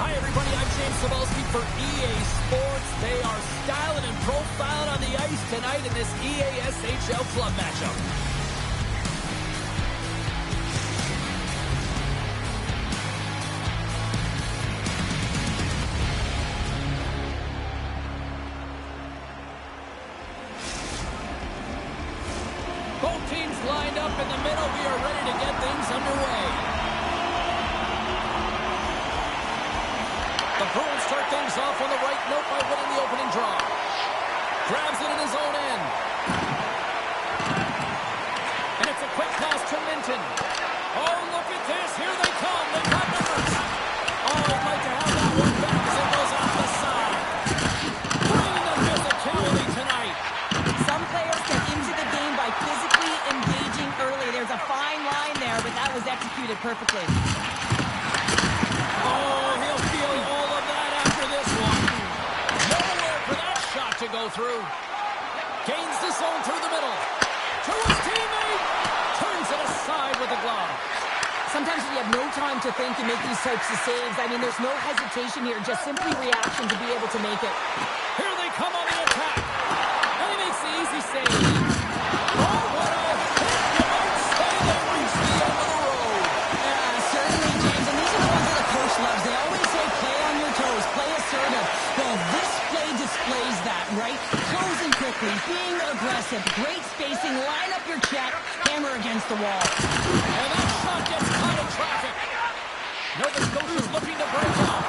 Hi, everybody. I'm James Cebulski for EA Sports. They are styling and profiling on the ice tonight in this EASHL club matchup. Both teams lined up in the middle. We are ready to get things underway. The Broons start things off on the right note by winning the opening draw. Grabs it in his own end. And it's a quick pass to Minton. Oh, look at this. Here they come. They got numbers. Oh, I'd like to have that one back as it goes off the side. Bringing the physicality tonight. Some players get into the game by physically engaging early. There's a fine line there, but that was executed perfectly. Oh, he'll feel all of that after this one. Nowhere for that shot to go through. Gains the zone through the middle. To his teammate. Turns it aside with the glove. Sometimes you have no time to think and make these types of saves. I mean, there's no hesitation here, just simply reaction to be able to make it. Here they come on the attack. And he makes the easy save. Oh, what a hit. You might say they reached the end of the road. Yeah, certainly, James. And these are the ones that the coach loves. They always say play on your toes, play assertive. Well, this play displays that, right? Closing quickly, being aggressive, great spacing, line up your check, hammer against the wall. And that shot gets caught in traffic. Nova Scotia's looking to break off.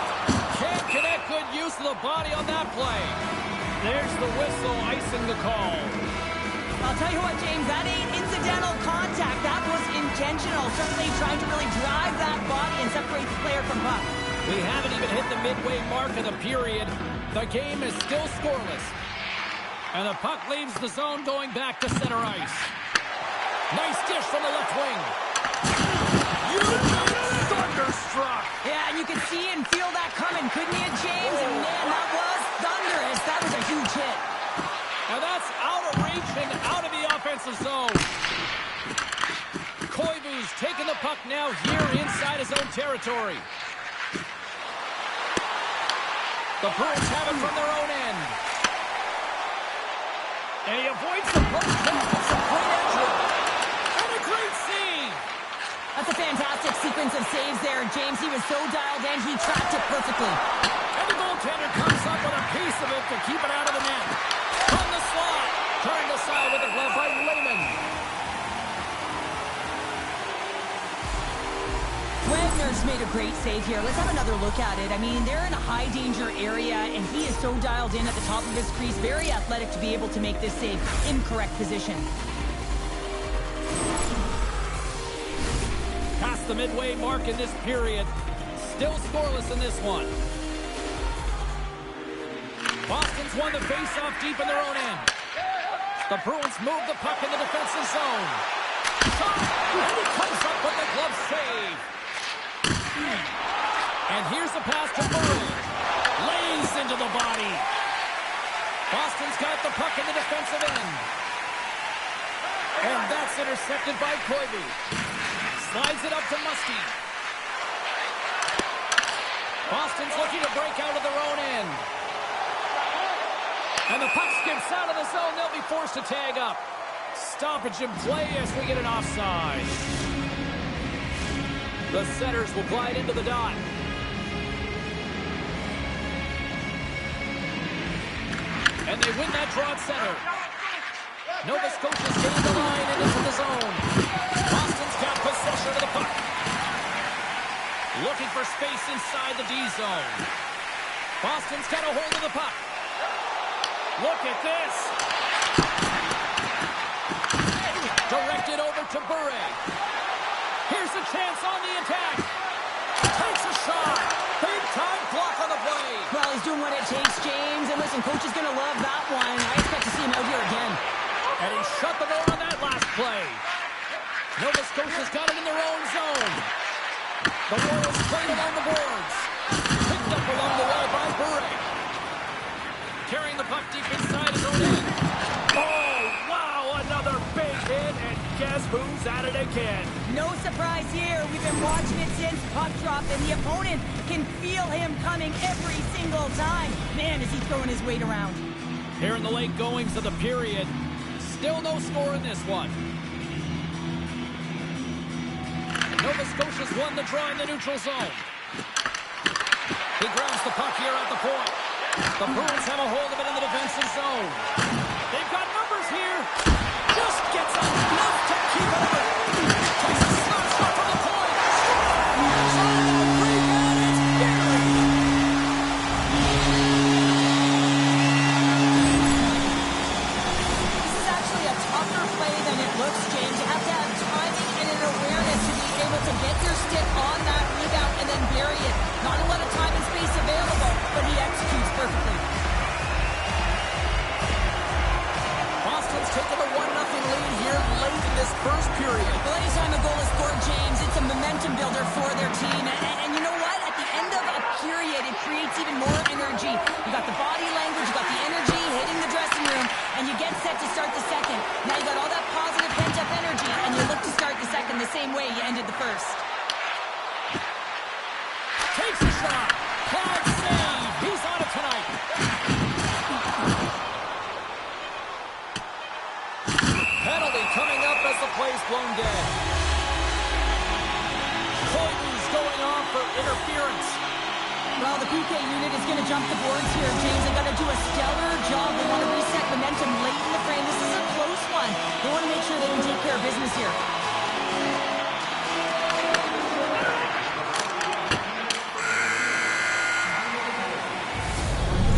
Can't connect. Good use of the body on that play. There's the whistle, icing the call. I'll tell you what, James, that ain't incidental contact. That was intentional. Certainly trying to really drive that body and separate the player from puck. We haven't even hit the midway mark of the period. The game is still scoreless. And the puck leaves the zone going back to center ice. Nice dish from the left wing. You've been thunderstruck. Yeah, and you could see and feel that coming, couldn't you, James? And man, that was thunderous. That was a huge hit. And that's out of reach and out of the offensive zone. Koivu's taking the puck now here inside his own territory. The Broons have it from their own end. And he avoids the puck. It's a great entry. And a great save. That's a fantastic sequence of saves there, James. He was so dialed in, he tracked it perfectly. And the goaltender comes up with a piece of it to keep it out of the net. From the slot. Turned aside with the glove by Lehman. Wagner's made a great save here. Let's have another look at it. I mean, they're in a high-danger area, and he is so dialed in at the top of his crease. Very athletic to be able to make this save. Incorrect position. Past the midway mark in this period. Still scoreless in this one. Boston's won the face-off deep in their own end. The Bruins move the puck in the defensive zone. Shot! And he comes up with the glove save. And here's the pass to Murray. Lays into the body. Boston's got the puck in the defensive end. And that's intercepted by Koivu. Slides it up to Musty. Boston's looking to break out of their own end. And the puck skips out of the zone. They'll be forced to tag up. Stoppage in play as we get an offside. The setters will glide into the dot. And they win that draw at center. Nova Scotia's getting the line and into the zone. Boston's got possession of the puck. Looking for space inside the D zone. Boston's got a hold of the puck. Look at this. Directed over to Bure. Here's a chance on the attack. Takes a shot. Big time block on the play. Well, he's doing what it takes, James. And listen, coach is going to love that one. I expect to see him out here again. And he shut the door on that last play. Nova Scotia's got it in their own zone. The Royals played it on the boards. Picked up along the way by Bure. Carrying the puck deep inside his own end. Oh, wow, another big hit. And guess who's at it again? No surprise here. We've been watching it since puck drop, and the opponent can feel him coming every single time. Man, is he throwing his weight around. Here in the late goings of the period, still no score in this one. Nova Scotia's won the draw in the neutral zone. He grabs the puck here at the point. The Broons have a hold of it in the defensive zone. They've got numbers here. Just gets enough to keep it over. Takes a slap shot from the point. Rebound, it's buried. This is actually a tougher play than it looks, James. You have to have timing and an awareness to be able to get your stick on that rebound and then bury it. Not a lot of time and space available, but he executes perfectly. Boston's taken a 1-0 lead here late in this first period. Well, anytime a goal is scored, James, it's a momentum builder for their team. And you know what? At the end of a period, it creates even more energy. You got the body language, you got the energy hitting the dressing room, and you get set to start the second. Now you got all that positive pent-up energy, and you look to start the second the same way you ended the first. Takes a shot. Cloud save. He's on it tonight. Penalty coming up as the play's blown dead. Clayton's going off for interference. Well, the PK unit is going to jump the boards here, James. They got to do a stellar job. They want to reset momentum late in the frame. This is a close one. They want to make sure they can take care of business here.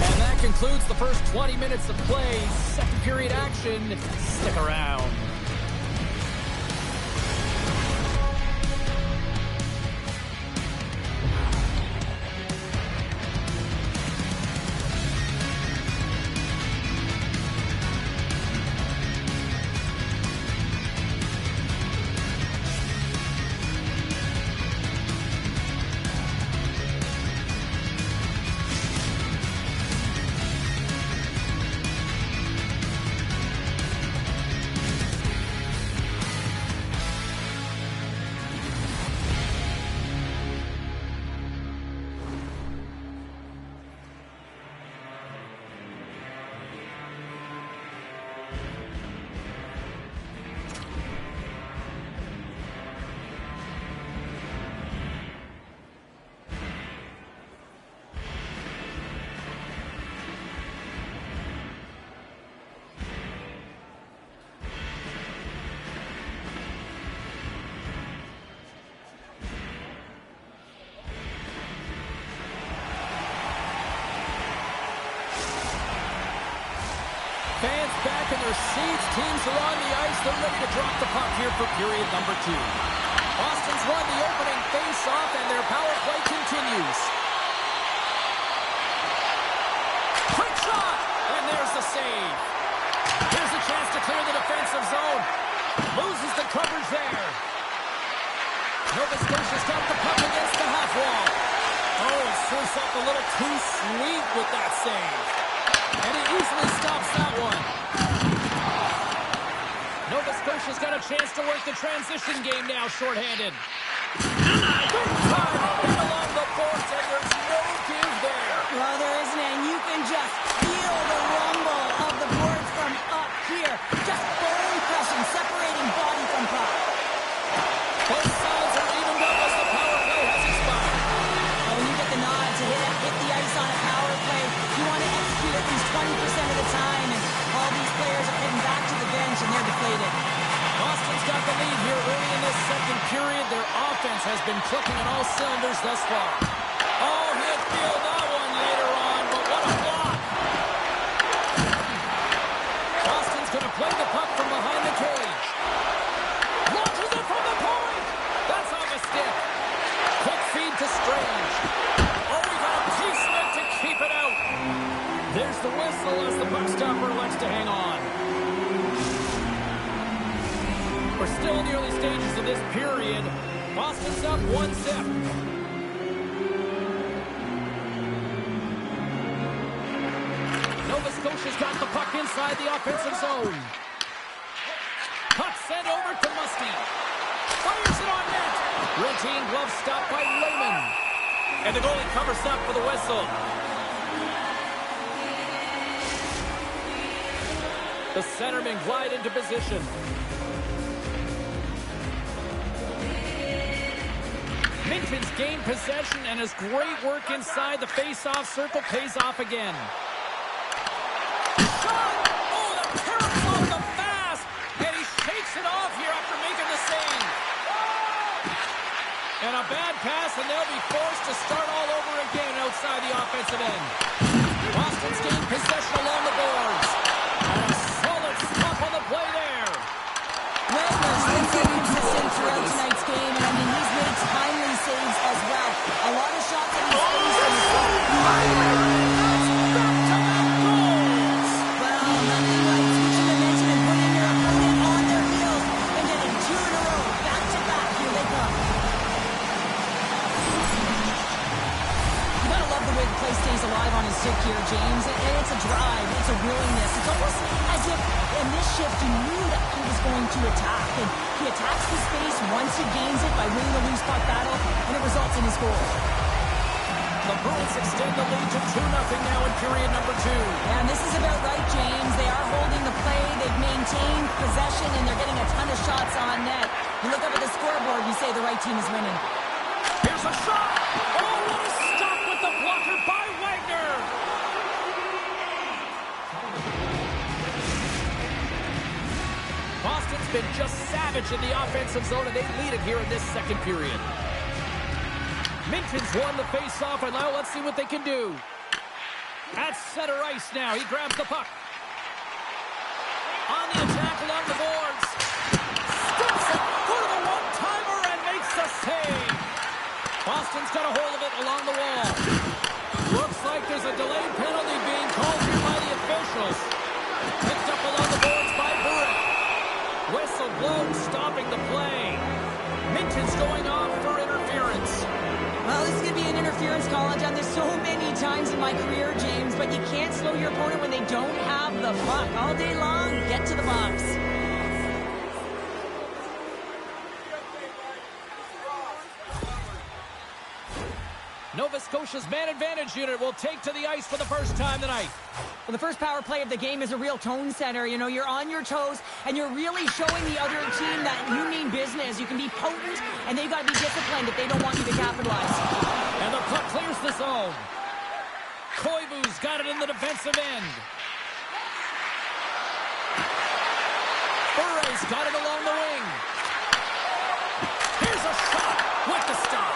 And that concludes the first 20 minutes of play. Second period action. Stick around. Fans back in their seats. Teams are on the ice. They're ready to drop the puck here for period number 2. Boston's won the opening face-off, and their power play continues. Quick shot! And there's the save. Here's a chance to clear the defensive zone. Loses the coverage there. Nova Scotia's got the puck against the half wall. Oh, he surfs up a little too sweet with that save. And he easily stops that one. Nova Scotia's got a chance to work the transition game now, shorthanded. Big time hit along the boards, and there's no give there. Well, there isn't, and you can just feel the rumble of the boards from up here. Just bone crushing, separating body from puck. Both sides are evened up as the power play has expired. Well, when you get the nod to hit the ice on a power play, you want to execute at least 20% of the time, and all these players are heading back to the bench, and they're deflated. Boston's got the lead here early in this second period. Their offense has been clicking on all cylinders thus far. Oh, he'll feel that one later on, but what a block. Boston's going to play the puck from behind the cage. Launches it from the point. That's off a stick. Quick feed to Strange. Oh, we got a piece-meant to keep it out. There's the whistle as the puck stopper elects to hang on. We're still in the early stages of this period. Boston's up 1-0. Nova Scotia's got the puck inside the offensive zone. Puck sent over to Musty. Fires it on net. Red team blows glove stopped by Lehman. And the goalie covers up for the whistle. The centermen glide into position. Minton's gained possession, and his great work inside the face-off circle pays off again. Shot! Oh, the carrots off the fast! And he shakes it off here after making the save. And a bad pass, and they'll be forced to start all over again outside the offensive end. Boston's gained possession along the boards. And a solid stop on the play there. Wagner's been so consistent throughout tonight's game, and I mean, he's made timely saves as well. A lot of shots that he's faced in the That's back-to-back goals. Well, nothing like switching dimension and putting your opponent on their heels and getting two in a row. Back-to-back, here they come. You gotta love the way the play stays alive on his stick here, James. And it's a drive, it's a willingness. It's almost as if in this shift you knew that he was going to attack. And he attacks the space once he gains it by winning the loose puck battle, and it results in his goal. The Broons extend the lead to 2-0 now in period number 2. Yeah, and this is about right, James. They are holding the play. They've maintained possession, and they're getting a ton of shots on net. You look up at the scoreboard, you say the right team is winning. Here's a shot! Oh, what a stop with the blocker by Wagner! Boston's been just savage in the offensive zone, and they lead it here in this second period. Minton's won the face-off, and now let's see what they can do. At center ice now, he grabs the puck. On the attack along the boards. Steps it, go to the one-timer, and makes the save. Boston's got a hold of it along the wall. Looks like there's a delayed penalty being called here by the officials. Picked up along the boards by Burek. Whistle blown, stopping the play. Minton's going off for interference. Well, this is going to be an interference call. I've done this so many times in my career, James, but you can't slow your opponent when they don't have the puck. All day long, get to the box. Nova Scotia's man advantage unit will take to the ice for the first time tonight. Well, the first power play of the game is a real tone setter. You know, you're on your toes, and you're really showing the other team that you mean business. You can be potent, and they've got to be disciplined if they don't want you to capitalize. And the puck clears the zone. Koivu's got it in the defensive end. Buray's got it along the wing. Here's a shot with the stop.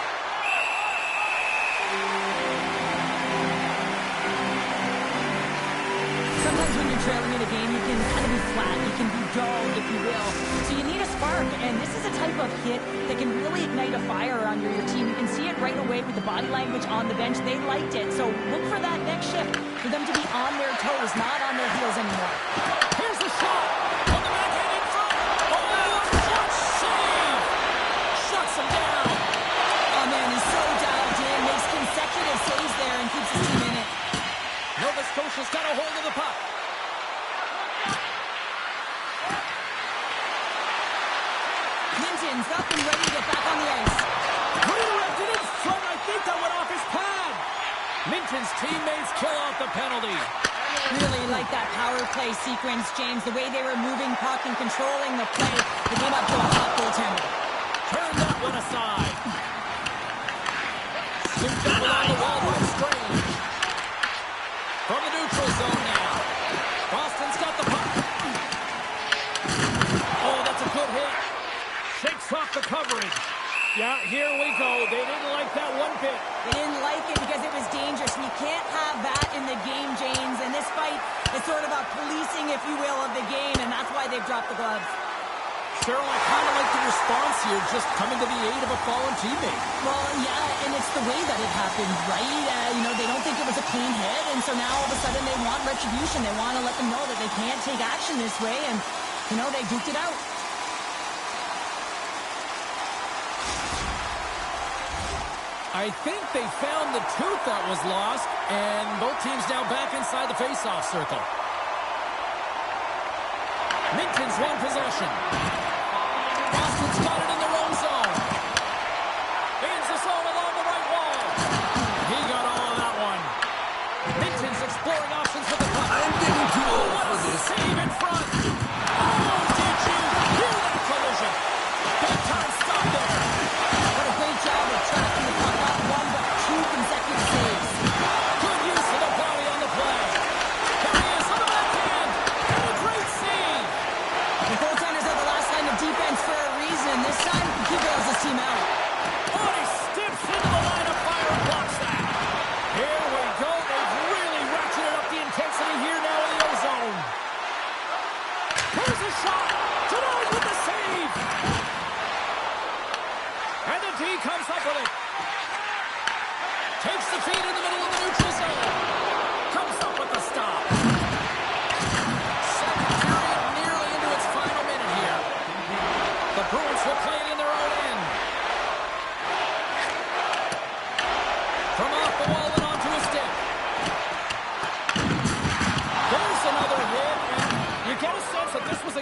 Sometimes when you're trailing in a game, you can kind of be flat. You can be dull, if you will. So you need a spark, and this is a type of hit that can really ignite a fire on your team. You can see it right away with the body language on the bench. They liked it. So look for that next shift, for them to be on their toes, not on their heels anymore. Here's the shot. On the backhand in front. Oh, shot save. Shuts him down. Oh, man, he's so dialed in. Makes consecutive saves there and keeps his team in it. Nova Scotia's got a hold of the puck. Minton's up and ready to get back on the ice. Redirected in front. I think that went off his pad. Minton's teammates kill off the penalty. Really like that power play sequence, James. The way they were moving puck and controlling the play. It came up to a hot goaltender. Turn that one aside. Scooped up along the wall by Strange. From the neutral zone now. Boston's got the puck. Oh, that's a good hit. Shakes off the coverage. Yeah, here we go. They didn't like that one bit. They didn't like it because it was dangerous. And you can't have that in the game, James. And this fight is sort of a policing, if you will, of the game. And that's why they've dropped the gloves. Cheryl, I kind of like the response here, just coming to the aid of a fallen teammate. Well, yeah, and it's the way that it happened, right? You know, they don't think it was a clean hit, and so now all of a sudden they want retribution. They want to let them know that they can't take action this way, and, you know, they duked it out. I think they found the tooth that was lost, and both teams now back inside the face-off circle. Minton's won possession. Boston's got it in their own zone. In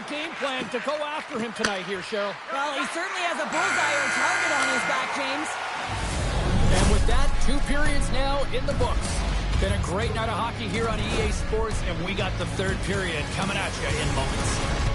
game plan to go after him tonight here, Cheryl? Well, he certainly has a bullseye or target on his back, James. And with that, 2 periods now in the books. Been a great night of hockey here on EA Sports, and we got the 3rd period coming at you in moments.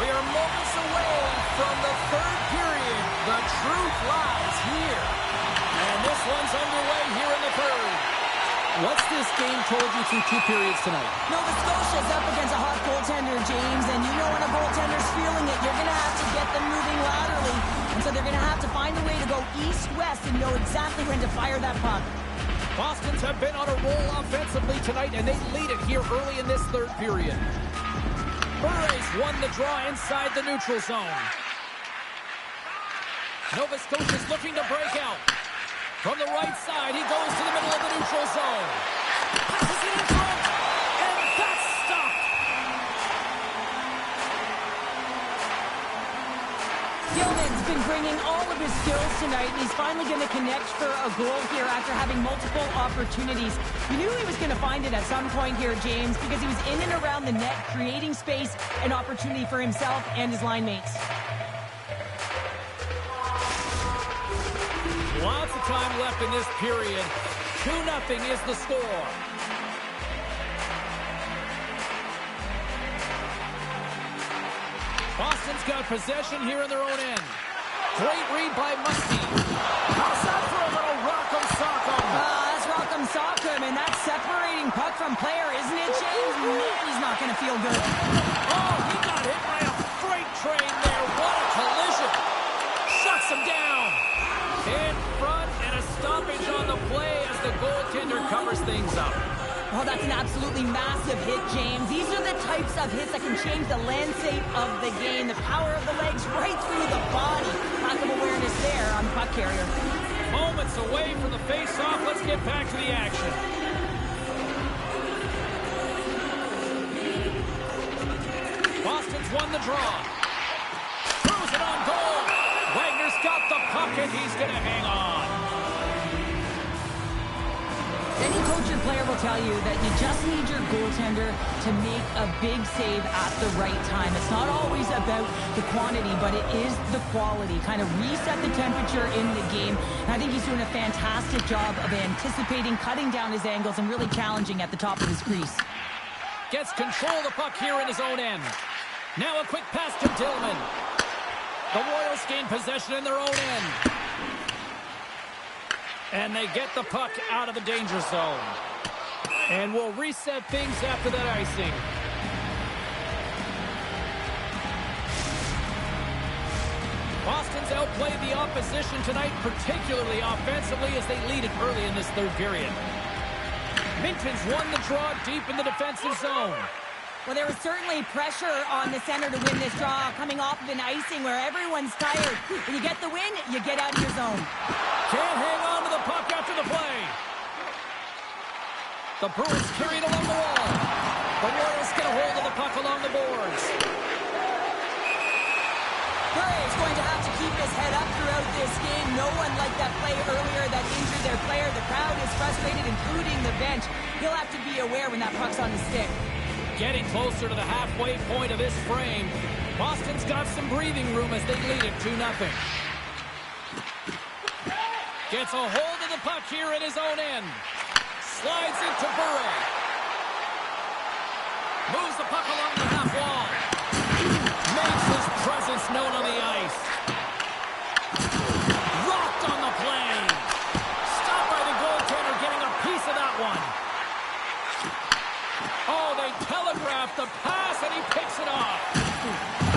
We are moments away from the 3rd period. The truth lies here. And this one's underway here in the 3rd. What's this game told you through 2 periods tonight? Nova Scotia's up against a hot goaltender, James, and you know when a goaltender's feeling it, you're going to have to get them moving laterally. And so they're going to have to find a way to go east-west and know exactly when to fire that puck. Boston's have been on a roll offensively tonight, and they lead it here early in this 3rd period. Buray's won the draw inside the neutral zone. Nova Scotia's looking to break out. From the right side, he goes to the middle of the neutral zone. Passes it in front, and that's stopped. Gilman's been bringing all of his skills tonight, and he's finally going to connect for a goal here after having multiple opportunities. You knew he was going to find it at some point here, James, because he was in and around the net, creating space and opportunity for himself and his line mates. Lots of time left in this period. 2-0 is the score. Boston's got possession here in their own end. Great read by Musty. Pass out for a little rock'em sock'em. That's rock'em sock'em, and that's separating puck from player, isn't it, James? Man, he's not going to feel good. Oh, he got hit by a freight train there. What a collision. Shuts him down. In front, and a stoppage on the play as the goaltender covers things up. Oh, that's an absolutely massive hit, James. These are the types of hits that can change the landscape of the game. The power of the legs right through the body. Lack of awareness there on the puck carrier. Moments away from the face-off. Let's get back to the action. Boston's won the draw. Throws it on goal. Wagner's got the puck, and he's going to hang on. Any coach or player will tell you that you just need your goaltender to make a big save at the right time. It's not always about the quantity, but it is the quality. Kind of reset the temperature in the game. And I think he's doing a fantastic job of anticipating, cutting down his angles, and really challenging at the top of his crease. Gets control of the puck here in his own end. Now a quick pass to Dillman. The Royals gain possession in their own end. And they get the puck out of the danger zone. And we'll reset things after that icing. Boston's outplayed the opposition tonight, particularly offensively, as they lead it early in this 3rd period. Minton's won the draw deep in the defensive zone. Well, there was certainly pressure on the center to win this draw, coming off of an icing where everyone's tired. When you get the win, you get out of your zone. Can't hang on to the puck after the play. The Broons carry it along the wall. The Royals get a hold of the puck along the boards. Buray's going to have to keep his head up throughout this game. No one liked that play earlier that injured their player. The crowd is frustrated. frustrated, including the bench. He'll have to be aware when that puck's on his stick. Getting closer to the halfway point of this frame. Boston's got some breathing room as they lead it 2-0. Gets a hold of the puck here in his own end. Slides into Bure. Moves the puck along the half wall. Makes his presence known on the ice. Rocked on the play. Stopped by the goaltender, getting a piece of that one. Oh, they telegraphed the pass, and he picks it off.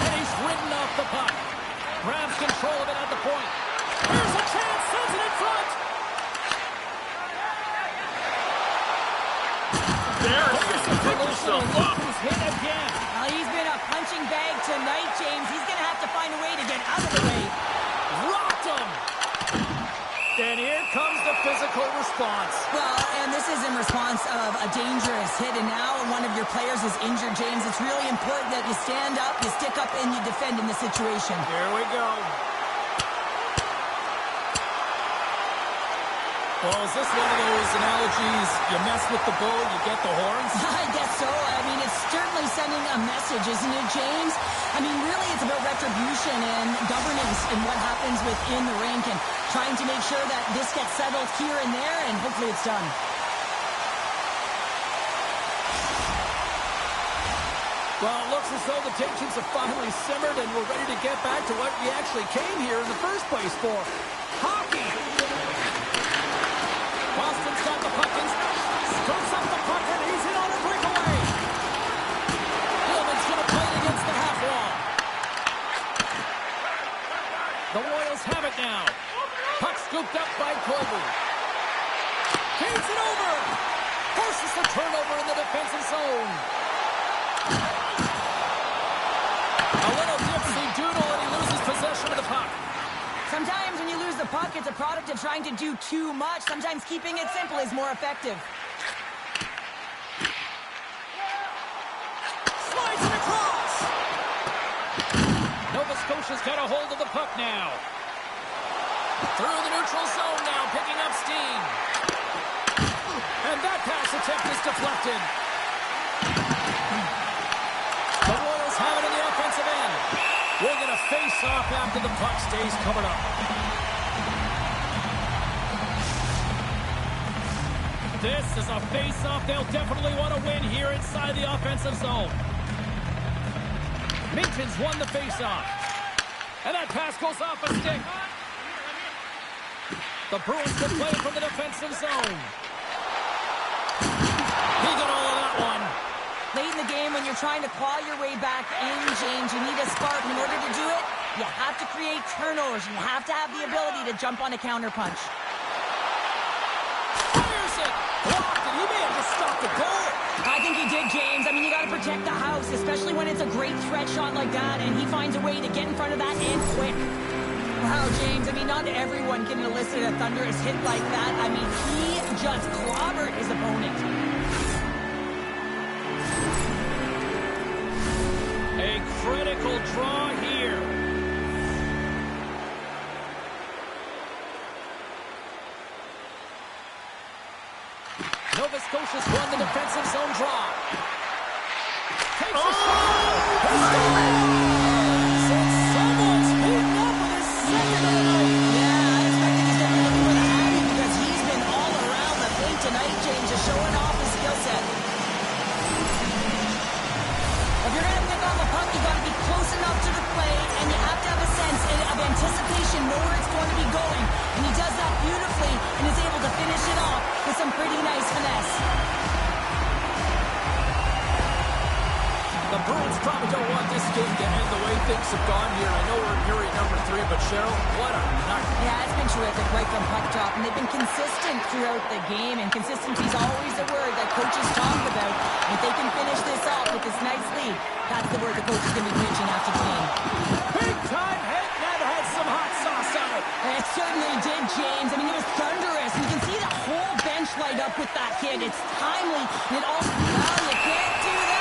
And he's ridden off the puck. Grabs control of it at the point. Here's a chance, sends it in front. There he is, pick yourself up. He's hit again. Well, he's been a punching bag tonight, James. He's going to have to find a way to get out of the way. Rocked him. Then here comes the physical response. Well, and this is in response of a dangerous hit, and now one of your players is injured, James. It's really important that you stand up, you stick up, and you defend in this situation. Here we go. Well, is this one of those analogies, you mess with the bull, you get the horns? I guess so. I mean, it's certainly sending a message, isn't it, James? I mean, really, it's about retribution and governance and what happens within the rink and trying to make sure that this gets settled here and there, and hopefully it's done. Well, it looks as though the tensions have finally simmered and we're ready to get back to what we actually came here in the first place for. Hockey! Boston's got the puck in. Scoops up the puck and he's in on a breakaway. Hillman's going to play it against the half wall. The Royals have it now. Puck scooped up by Colby. Feeds it over. Forces the turnover in the defensive zone. A little dipsy-doodle and he loses possession of the puck. Sometimes when you lose the puck, it's a product of trying to do too much. Sometimes keeping it simple is more effective. Slides it across. Nova Scotia's got a hold of the puck now. Through the neutral zone now, picking up steam. And that pass attempt is deflected. The Royals have it in the offensive end. We're going to face off after the puck stays covered up. This is a face-off they'll definitely want to win here inside the offensive zone. Minton's won the face-off. And that pass goes off a stick. The Bruins can play it from the defensive zone. He got all of that one. Late in the game, when you're trying to claw your way back in, James, you need a spark. In order to do it, you have to create turnovers. You have to have the ability to jump on a counterpunch. Fires it. Blocked, and he may have just stopped the goal. I think he did, James. I mean, you got to protect the house, especially when it's a great threat shot like that, and he finds a way to get in front of that and quick. Wow, James, I mean, not everyone can elicit a thunderous hit like that. I mean, he just clobbered his opponent. A critical draw here. Nova Scotia's won the defensive zone draw. Takes a shot. Since someone's beaten up with his second of the night. Yeah, I expect he's going to be looking for the Hattie because he's been all around the plate tonight, James, just showing off his skill set. If you're going to pick on the puck, you got to be close enough to the play, and you have to have a sense of anticipation, know where it's going to be going. And he does that beautifully and is able to finish it off with some pretty nice finesse. The Bruins probably don't want this game to end the way things have gone here. I know we're in period number 3, but Cheryl, what a night. Yeah, it's been terrific right from puck drop, and they've been consistent throughout the game, and consistency is always a word that coaches talk about. If they can finish this off with this nice lead, that's the word the coach is going to be preaching after the game. Big time hit, that had some hot sauce on it. It certainly did, James. I mean, it was thunderous. You can see the whole bench light up with that hit. It's timely, and it also, well, you can't do that.